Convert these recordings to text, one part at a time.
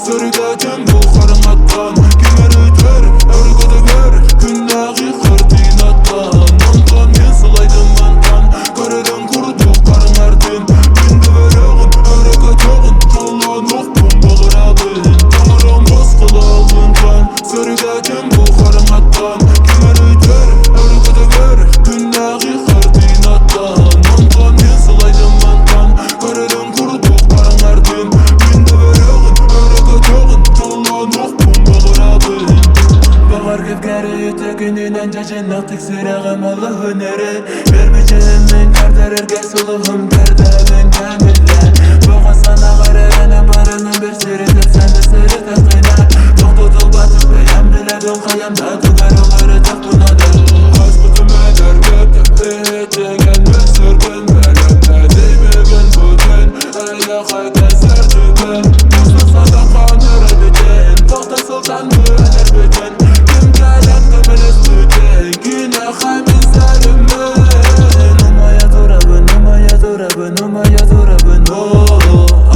Sörgәтем бұлқарың аттан Кемер өтер, өргіді көр Күндағы қыртын аттан Мұнтан мен сылайдым мантан Көрерін құрдық қарың артын Күнді бөлігін, өргітігін Жолан оқпын бұғырадын Тамырын босқылы алынған Sörgәтем бұлқарың аттан Кемер өтер, өргіді көр Күндағы қыртын аттан Мұнтан мен сылайдым мантан Көрерін құрдық қарың артын Күнді бөлігін, өргітігін Жолан оқпын бұғырадын Бағар кепкәрі етігінен жажынақ тексіріғім олы өнері Бербеченің кәрдерерге сұлығым кәрдәлін кәмілі Бұға сана қарарының барының бір сірі сәнді сірі тақына Тоқты тұл батып бәйім біләдің қаямда тұғар олары тақ бұнады Аз бұтым әдер көптім етеген өсіргін Бәлімді деймеген бұтын Әлі қайта сәртігін Мұсты садаққан өрі бітін Тоқты сұлтан бөлер бітін Кім кәләтті біліс бүтін Күні қамин сәлімін Умая тұрабын, умая тұрабын, умая тұрабын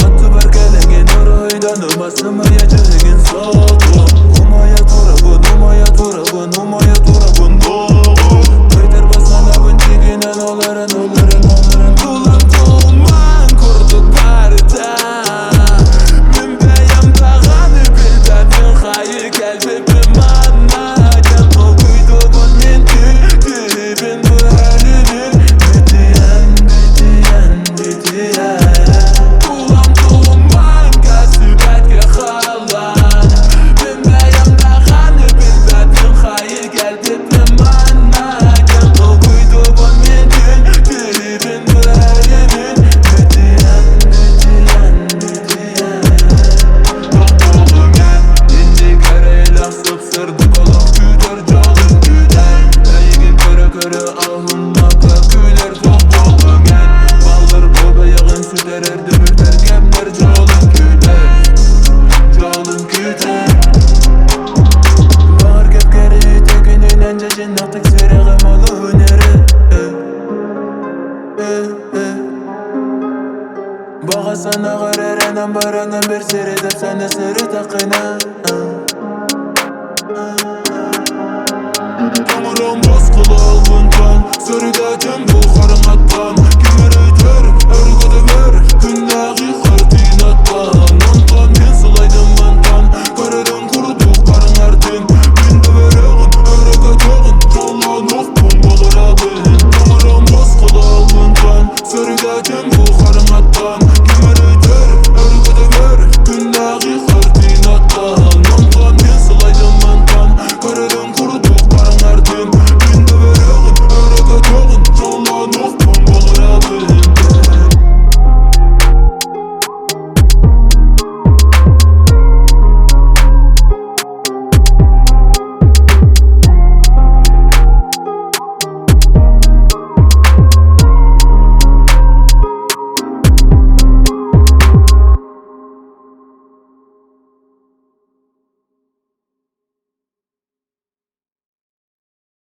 Атты бар кәліңген ұры ойдан Умасы мая жүрген соты Умая тұрабын, умая тұрабын, умая тұрабын Өйтер басанабын тегенен оларын Тұлан тұлман құрдық барда Мен бәйім бағаны білбәдің қайы кәлбіпім анна Жәнқыл күйдігін мен күйбін бұл әлінің Бітіян, бітіян, бітіян Тұлан тұлман кәсіп әтке қалан Мен бәйім бағаны білбәдің қайы кәлбіпім анна Жәнқыл күйдігін мен күйбін бұл әлінің Бітіян, бітіян, бітіян Тоқтығымен Енді кәрел ақсып сырды болық күдір жолын күдір Әйген көрі алынмақы күлер тоқтығымен Балыр бұл бәйіғын сүдерер дүмірдер кәмдер жолын күдір Жолын күдір Бағар кепкәрі етегінен жажынақ тексіріғім олы өнері Баға сана қарарынан бараңын бір сірі деп сәні сірі тақына Тамырын босқылы алынған Sörgәтем бұлқарың аттан